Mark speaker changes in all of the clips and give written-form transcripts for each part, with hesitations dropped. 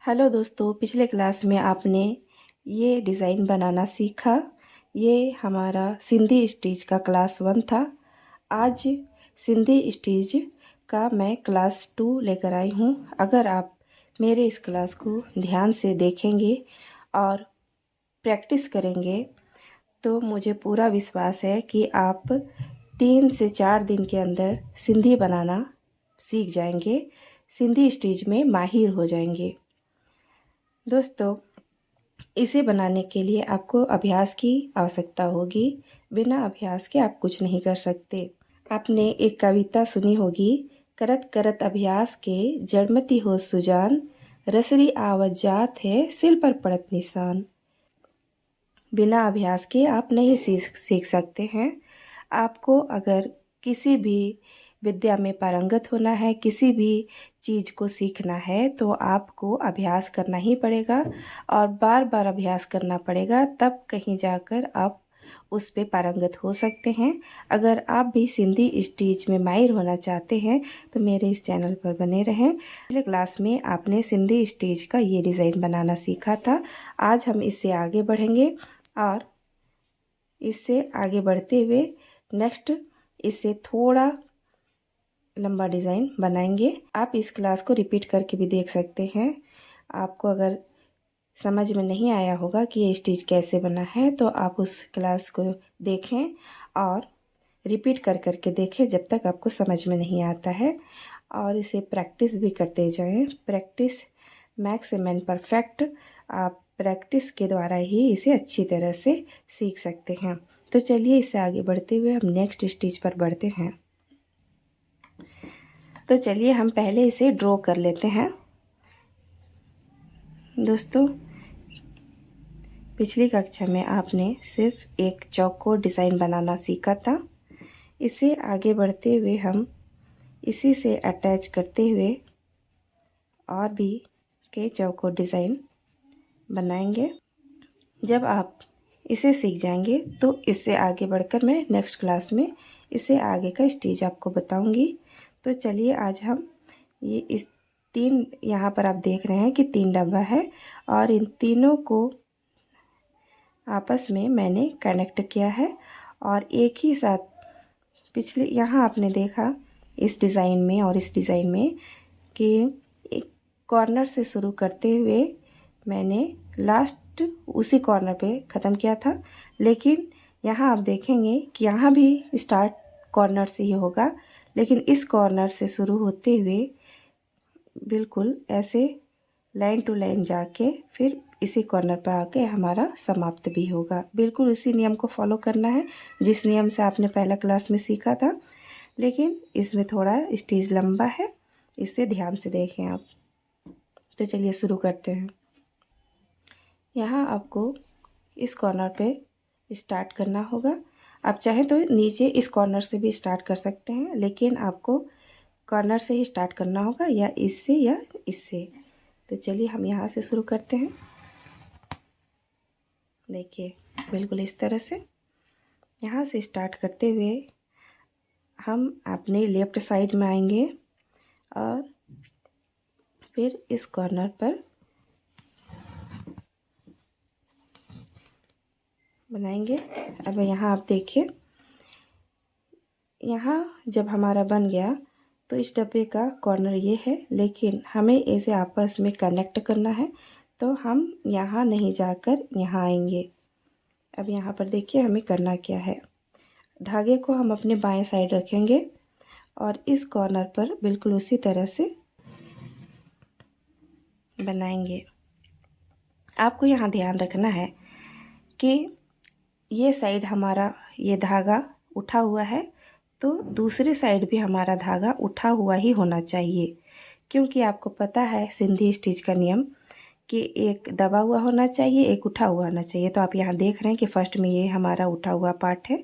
Speaker 1: Hello दोस्तों, पिछले class में आपने ये डिज़ाइन बनाना सीखा। ये हमारा सिंधी स्टिच का क्लास 1 था। आज सिंधी स्टिच का मैं क्लास 2 लेकर आई हूँ। अगर आप मेरे इस क्लास को ध्यान से देखेंगे और प्रैक्टिस करेंगे तो मुझे पूरा विश्वास है कि आप 3 से 4 दिन के अंदर सिंधी बनाना सीख जाएंगे, सिंधी स्टिच में माहिर हो जाएंगे। दोस्तों, इसे बनाने के लिए आपको अभ्यास की आवश्यकता होगी। बिना अभ्यास के आप कुछ नहीं कर सकते। आपने एक कविता सुनी होगी, करत करत अभ्यास के जड़मती हो सुजान, रसरी आवत जात है सिल पर पड़त निशान। बिना अभ्यास के आप नहीं सीख सकते हैं। आपको अगर किसी भी विद्या में पारंगत होना है, किसी भी चीज़ को सीखना है, तो आपको अभ्यास करना ही पड़ेगा और बार बार अभ्यास करना पड़ेगा, तब कहीं जाकर आप उस पे पारंगत हो सकते हैं। अगर आप भी सिंधी स्टिच में माहिर होना चाहते हैं तो मेरे इस चैनल पर बने रहें। पिछले क्लास में आपने सिंधी स्टिच का ये डिज़ाइन बनाना सीखा था। आज हम इससे आगे बढ़ेंगे और इससे आगे बढ़ते हुए नेक्स्ट इससे थोड़ा लंबा डिज़ाइन बनाएंगे। आप इस क्लास को रिपीट करके भी देख सकते हैं। आपको अगर समझ में नहीं आया होगा कि ये स्टिच कैसे बना है तो आप उस क्लास को देखें और रिपीट कर करके देखें जब तक आपको समझ में नहीं आता है, और इसे प्रैक्टिस भी करते जाएं। Practice max man perfect. आप प्रैक्टिस के द्वारा ही इसे अच्छी तरह से सीख सकते हैं। तो चलिए इससे आगे बढ़ते हुए हम नेक्स्ट स्टिच पर बढ़ते हैं। तो चलिए हम पहले इसे ड्रॉ कर लेते हैं। दोस्तों, पिछली कक्षा में आपने सिर्फ एक चौकोर डिज़ाइन बनाना सीखा था। इसे आगे बढ़ते हुए हम इसी से अटैच करते हुए और भी के चौकोर डिज़ाइन बनाएंगे। जब आप इसे सीख जाएंगे तो इससे आगे बढ़कर मैं नेक्स्ट क्लास में इससे आगे का स्टेज आपको बताऊंगी। तो चलिए आज हम ये इस तीन, यहाँ पर आप देख रहे हैं कि 3 डब्बा है और इन तीनों को आपस में मैंने कनेक्ट किया है और एक ही साथ पिछले यहाँ आपने देखा इस डिज़ाइन में और इस डिज़ाइन में कि एक कॉर्नर से शुरू करते हुए मैंने लास्ट उसी कॉर्नर पे ख़त्म किया था, लेकिन यहाँ आप देखेंगे कि यहाँ भी स्टार्ट कॉर्नर से ही होगा, लेकिन इस कॉर्नर से शुरू होते हुए बिल्कुल ऐसे लाइन टू लाइन जाके फिर इसी कॉर्नर पर आके हमारा समाप्त भी होगा। बिल्कुल उसी नियम को फॉलो करना है जिस नियम से आपने पहला क्लास में सीखा था, लेकिन इसमें थोड़ा स्टेज लंबा है, इससे ध्यान से देखें आप। तो चलिए शुरू करते हैं। यहाँ आपको इस कॉर्नर पे स्टार्ट करना होगा। आप चाहें तो नीचे इस कॉर्नर से भी स्टार्ट कर सकते हैं, लेकिन आपको कॉर्नर से ही स्टार्ट करना होगा, या इससे या इससे। तो चलिए हम यहाँ से शुरू करते हैं। देखिए बिल्कुल इस तरह से यहाँ से स्टार्ट करते हुए हम अपने लेफ़्ट साइड में आएंगे और फिर इस कॉर्नर पर बनाएंगे। अब यहाँ आप देखिए, यहाँ जब हमारा बन गया तो इस डब्बे का कॉर्नर ये है, लेकिन हमें इसे आपस में कनेक्ट करना है, तो हम यहाँ नहीं जाकर यहाँ आएंगे। अब यहाँ पर देखिए हमें करना क्या है। धागे को हम अपने बाएं साइड रखेंगे और इस कॉर्नर पर बिल्कुल उसी तरह से बनाएंगे। आपको यहाँ ध्यान रखना है कि ये साइड हमारा ये धागा उठा हुआ है, तो दूसरी साइड भी हमारा धागा उठा हुआ ही होना चाहिए, क्योंकि आपको पता है सिंधी स्टिच का नियम कि एक दबा हुआ होना चाहिए, एक उठा हुआ होना चाहिए। तो आप यहाँ देख रहे हैं कि फर्स्ट में ये हमारा उठा हुआ पार्ट है,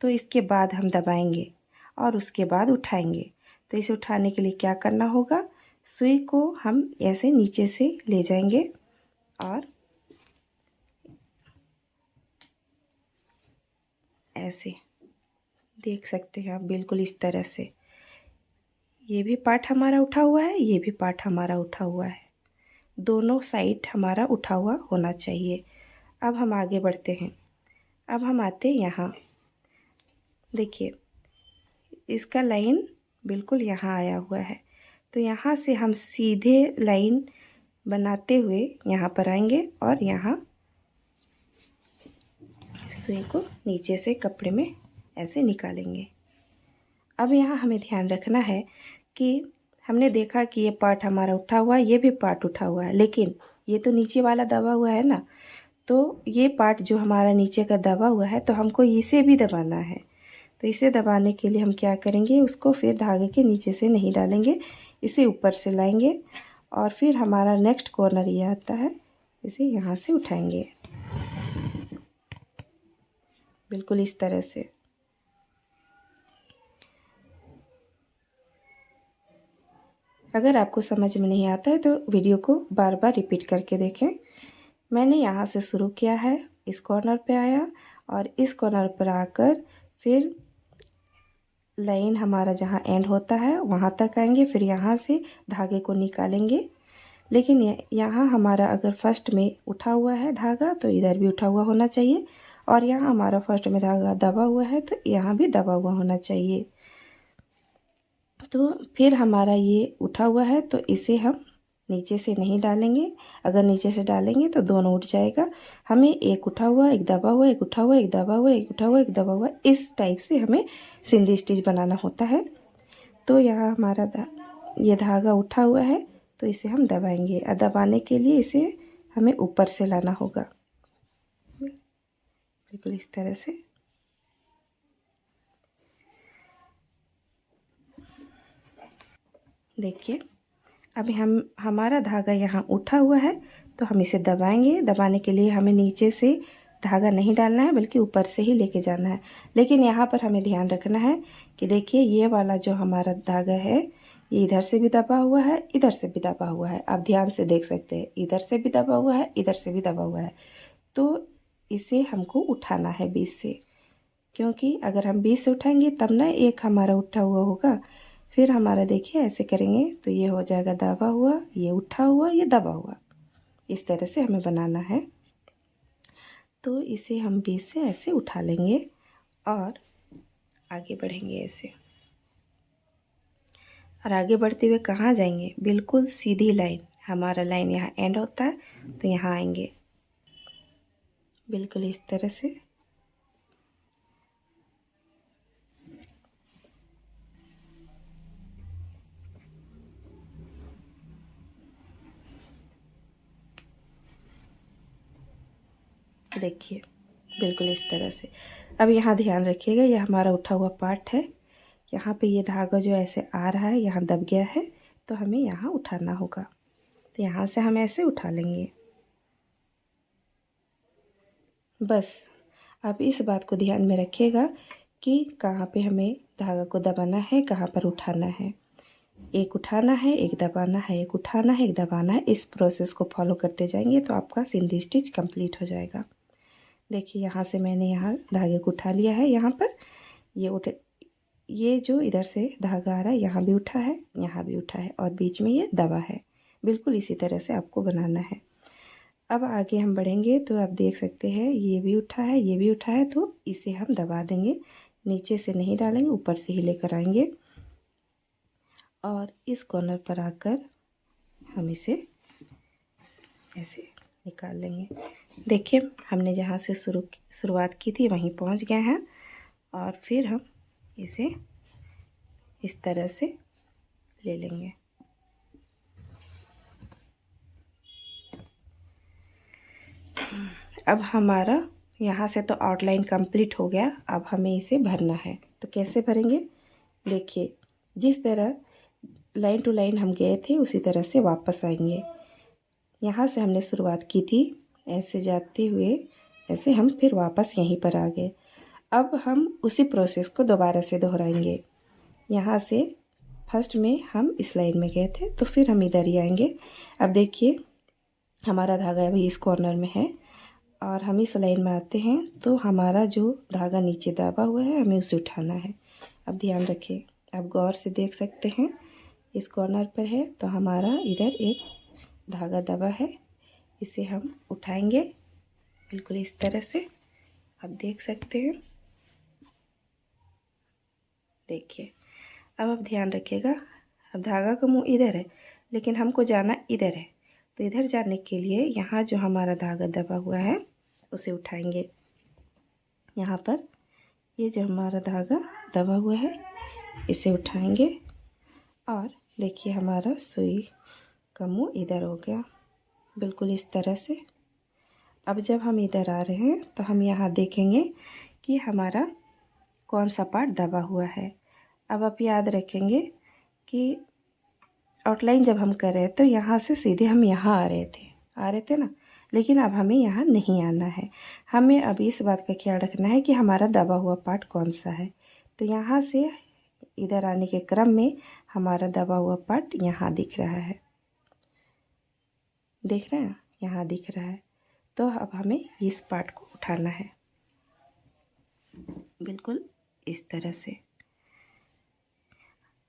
Speaker 1: तो इसके बाद हम दबाएंगे और उसके बाद उठाएंगे। तो इसे उठाने के लिए क्या करना होगा, सुई को हम ऐसे नीचे से ले जाएंगे और ऐसे देख सकते हैं आप, बिल्कुल इस तरह से। ये भी पार्ट हमारा उठा हुआ है, ये भी पार्ट हमारा उठा हुआ है। दोनों साइड हमारा उठा हुआ होना चाहिए। अब हम आगे बढ़ते हैं। अब हम आते यहाँ, देखिए इसका लाइन बिल्कुल यहाँ आया हुआ है, तो यहाँ से हम सीधे लाइन बनाते हुए यहाँ पर आएंगे और यहाँ सुई को नीचे से कपड़े में ऐसे निकालेंगे। अब यहाँ हमें ध्यान रखना है कि हमने देखा कि ये पार्ट हमारा उठा हुआ है, ये भी पार्ट उठा हुआ है, लेकिन ये तो नीचे वाला दबा हुआ है ना, तो ये पार्ट जो हमारा नीचे का दबा हुआ है तो हमको इसे भी दबाना है। तो इसे दबाने के लिए हम क्या करेंगे, उसको फिर धागे के नीचे से नहीं डालेंगे, इसे ऊपर से लाएंगे और फिर हमारा नेक्स्ट कॉर्नर ये आता है, इसे यहाँ से उठाएंगे बिल्कुल इस तरह से। अगर आपको समझ में नहीं आता है तो वीडियो को बार बार रिपीट करके देखें। मैंने यहाँ से शुरू किया है, इस कॉर्नर पे आया और इस कॉर्नर पर आकर फिर लाइन हमारा जहाँ एंड होता है वहाँ तक आएंगे, फिर यहाँ से धागे को निकालेंगे। लेकिन यहाँ हमारा अगर फर्स्ट में उठा हुआ है धागा तो इधर भी उठा हुआ होना चाहिए, और यहाँ हमारा फर्स्ट में धागा दबा हुआ है तो यहाँ भी दबा हुआ होना चाहिए। तो फिर हमारा ये उठा हुआ है तो इसे हम नीचे से नहीं डालेंगे, अगर नीचे से डालेंगे तो दोनों उठ जाएगा। हमें एक उठा हुआ, एक दबा हुआ, एक उठा हुआ, एक दबा हुआ, एक उठा हुआ, एक दबा हुआ, इस टाइप से हमें सिंधी स्टिच बनाना होता है। तो यहाँ हमारा ये धागा उठा हुआ है तो इसे हम दबाएंगे, और दबाने के लिए इसे हमें ऊपर से लाना होगा बिल्कुल इस तरह से। देखिए अभी हमारा धागा यहाँ उठा हुआ है तो हम इसे दबाएंगे। दबाने के लिए हमें नीचे से धागा नहीं डालना है बल्कि ऊपर से ही लेके जाना है। लेकिन यहाँ पर हमें ध्यान रखना है कि देखिए ये वाला जो हमारा धागा है ये इधर से भी दबा हुआ है, इधर से भी दबा हुआ है। आप ध्यान से देख सकते हैं, इधर से भी दबा हुआ है, इधर से भी दबा हुआ है। तो इसे हमको उठाना है बीच से, क्योंकि अगर हम बीच से उठाएंगे तब ना एक हमारा उठा हुआ होगा। फिर हमारा देखिए ऐसे करेंगे तो ये हो जाएगा दबा हुआ, ये उठा हुआ, ये दबा हुआ। इस तरह से हमें बनाना है। तो इसे हम बीच से ऐसे उठा लेंगे और आगे बढ़ेंगे ऐसे। और आगे बढ़ते हुए कहाँ जाएंगे, बिल्कुल सीधी लाइन, हमारा लाइन यहाँ एंड होता है तो यहाँ आएंगे बिल्कुल इस तरह से। देखिए बिल्कुल इस तरह से। अब यहाँ ध्यान रखिएगा, ये हमारा उठा हुआ पार्ट है, यहाँ पे ये धागा जो ऐसे आ रहा है यहाँ दब गया है तो हमें यहाँ उठाना होगा। तो यहाँ से हम ऐसे उठा लेंगे बस। आप इस बात को ध्यान में रखिएगा कि कहाँ पे हमें धागा को दबाना है, कहाँ पर उठाना है। एक उठाना है, एक दबाना है, एक उठाना है, एक दबाना है। इस प्रोसेस को फॉलो करते जाएंगे तो आपका सिंधी स्टिच कंप्लीट हो जाएगा। देखिए यहाँ से मैंने यहाँ धागे को उठा लिया है, यहाँ पर ये जो इधर से धागा आ रहा है यहाँ भी उठा है, यहाँ भी उठा है और बीच में ये दबा है। बिल्कुल इसी तरह से आपको बनाना है। अब आगे हम बढ़ेंगे तो आप देख सकते हैं ये भी उठा है, ये भी उठा है, तो इसे हम दबा देंगे, नीचे से नहीं डालेंगे, ऊपर से ही लेकर आएंगे और इस कॉर्नर पर आकर हम इसे ऐसे निकाल लेंगे। देखिए हमने जहाँ से शुरुआत की थी वहीं पहुँच गए हैं और फिर हम इसे इस तरह से ले लेंगे। अब हमारा यहाँ से तो आउटलाइन कंप्लीट हो गया। अब हमें इसे भरना है, तो कैसे भरेंगे, देखिए जिस तरह लाइन टू लाइन हम गए थे उसी तरह से वापस आएंगे। यहाँ से हमने शुरुआत की थी, ऐसे जाते हुए ऐसे हम फिर वापस यहीं पर आ गए। अब हम उसी प्रोसेस को दोबारा से दोहराएंगे। यहाँ से फर्स्ट में हम इस लाइन में गए थे तो फिर हम इधर ही आएंगे। अब देखिए हमारा धागा अभी इस कॉर्नर में है और हम इस लाइन में आते हैं तो हमारा जो धागा नीचे दबा हुआ है हमें उसे उठाना है। अब ध्यान रखें, आप गौर से देख सकते हैं इस कॉर्नर पर है तो हमारा इधर एक धागा दबा है, इसे हम उठाएंगे बिल्कुल इस तरह से। आप देख सकते हैं। देखिए, अब आप ध्यान रखिएगा, अब धागा का मुंह इधर है लेकिन हमको जाना इधर है, तो इधर जाने के लिए यहाँ जो हमारा धागा दबा हुआ है उसे उठाएंगे। यहाँ पर ये जो हमारा धागा दबा हुआ है इसे उठाएंगे और देखिए हमारा सुई का मुंह इधर हो गया, बिल्कुल इस तरह से। अब जब हम इधर आ रहे हैं तो हम यहाँ देखेंगे कि हमारा कौन सा पार्ट दबा हुआ है। अब आप याद रखेंगे कि आउटलाइन जब हम कर रहे थे तो यहाँ से सीधे हम यहाँ आ रहे थे ना, लेकिन अब हमें यहाँ नहीं आना है। हमें अब इस बात का ख्याल रखना है कि हमारा दबा हुआ पार्ट कौन सा है। तो यहाँ से इधर आने के क्रम में हमारा दबा हुआ पार्ट यहाँ दिख रहा है, देख रहे हैं, यहाँ दिख रहा है। तो अब हमें इस पार्ट को उठाना है बिल्कुल इस तरह से।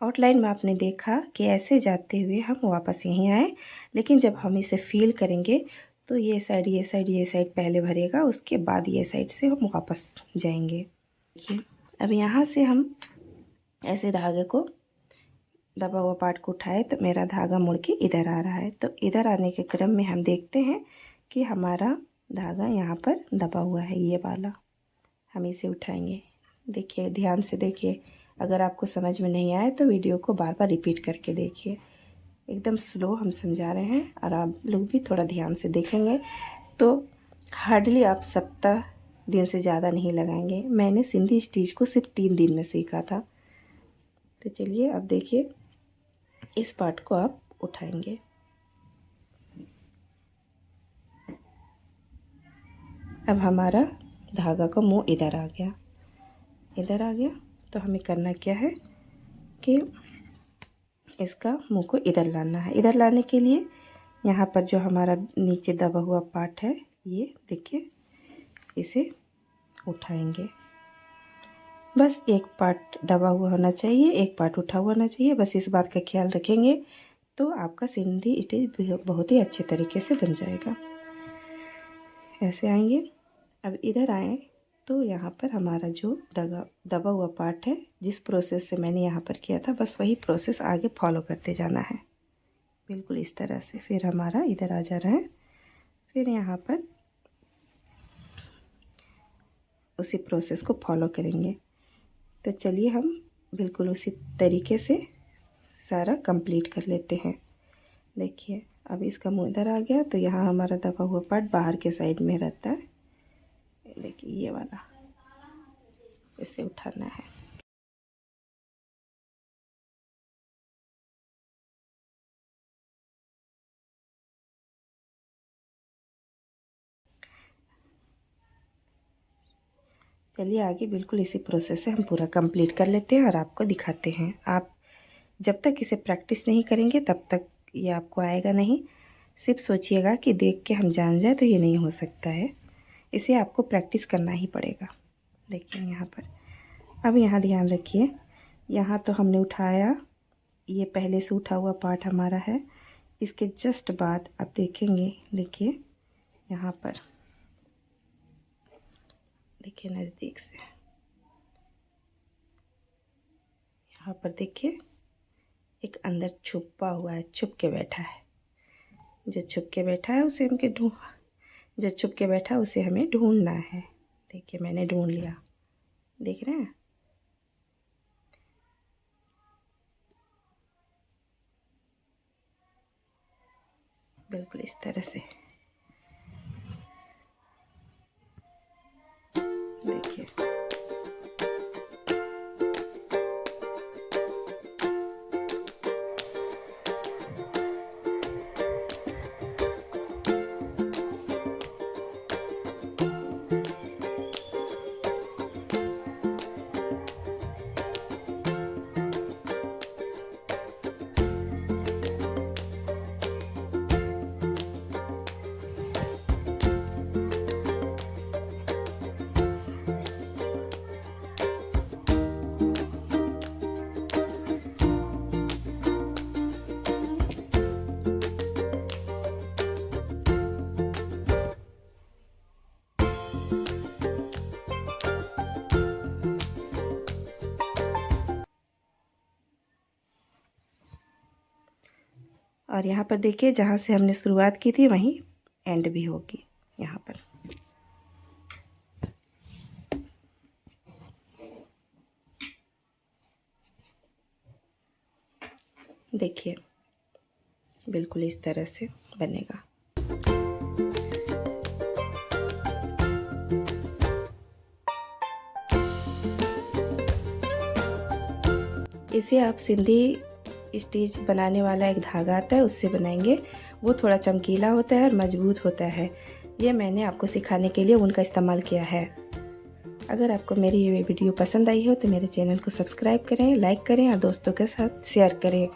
Speaker 1: आउटलाइन में आपने देखा कि ऐसे जाते हुए हम वापस यहीं आए, लेकिन जब हम इसे फील करेंगे तो ये साइड ये साइड ये साइड पहले भरेगा, उसके बाद ये साइड से हम वापस जाएंगे। देखिए, अब यहाँ से हम ऐसे धागे को दबा हुआ पार्ट को उठाए तो मेरा धागा मुड़ के इधर आ रहा है। तो इधर आने के क्रम में हम देखते हैं कि हमारा धागा यहाँ पर दबा हुआ है, ये वाला। हम इसे उठाएंगे। देखिए, ध्यान से देखिए, अगर आपको समझ में नहीं आए तो वीडियो को बार बार रिपीट करके देखिए। एकदम स्लो हम समझा रहे हैं और आप लोग भी थोड़ा ध्यान से देखेंगे तो हार्डली आप 7 दिन से ज़्यादा नहीं लगाएंगे। मैंने सिंधी स्टिच को सिर्फ 3 दिन में सीखा था। तो चलिए, अब देखिए, इस पार्ट को आप उठाएंगे। अब हमारा धागा का मुंह इधर आ गया, इधर आ गया। तो हमें करना क्या है कि इसका मुंह को इधर लाना है। इधर लाने के लिए यहाँ पर जो हमारा नीचे दबा हुआ पार्ट है, ये देखिए, इसे उठाएंगे। बस एक पार्ट दबा हुआ होना चाहिए, एक पार्ट उठा हुआ होना चाहिए। बस इस बात का ख्याल रखेंगे तो आपका सिंधी स्टिच बहुत ही अच्छे तरीके से बन जाएगा। ऐसे आएंगे। अब इधर आए तो यहाँ पर हमारा जो दबा हुआ पार्ट है, जिस प्रोसेस से मैंने यहाँ पर किया था, बस वही प्रोसेस आगे फॉलो करते जाना है बिल्कुल इस तरह से। फिर हमारा इधर आ जा रहा है, फिर यहाँ पर उसी प्रोसेस को फॉलो करेंगे। तो चलिए, हम बिल्कुल उसी तरीके से सारा कंप्लीट कर लेते हैं। देखिए, अब इसका मुंह इधर आ गया तो यहाँ हमारा दबा हुआ पार्ट बाहर के साइड में रहता है। देखिए, ये वाला, इसे उठाना है। चलिए आगे बिल्कुल इसी प्रोसेस से हम पूरा कंप्लीट कर लेते हैं और आपको दिखाते हैं। आप जब तक इसे प्रैक्टिस नहीं करेंगे तब तक ये आपको आएगा नहीं। सिर्फ सोचिएगा कि देख के हम जान जाए तो ये नहीं हो सकता है, इसे आपको प्रैक्टिस करना ही पड़ेगा। देखिए यहाँ पर, अब यहाँ ध्यान रखिए, यहाँ तो हमने उठाया, ये पहले से उठा हुआ पार्ट हमारा है। इसके जस्ट बाद आप देखेंगे, देखिए यहाँ पर, देखिए नज़दीक से, यहाँ पर देखिए एक अंदर छुपा हुआ है, छुप के बैठा है। जो छुप के बैठा है उसे जो छुप के बैठा है उसे हमें ढूंढना है। देखिए, मैंने ढूंढ लिया, देख रहे हैं। बिल्कुल इस तरह से देखिए। और यहाँ पर देखिए जहाँ से हमने शुरुआत की थी वहीं एंड भी होगी यहाँ पर। देखिए बिल्कुल इस तरह से बनेगा। इसे आप सिंधी स्टिच बनाने वाला एक धागा आता है उससे बनाएंगे। वो थोड़ा चमकीला होता है और मजबूत होता है। ये मैंने आपको सिखाने के लिए ऊन का इस्तेमाल किया है। अगर आपको मेरी ये वीडियो पसंद आई हो तो मेरे चैनल को सब्सक्राइब करें, लाइक करें और दोस्तों के साथ शेयर करें।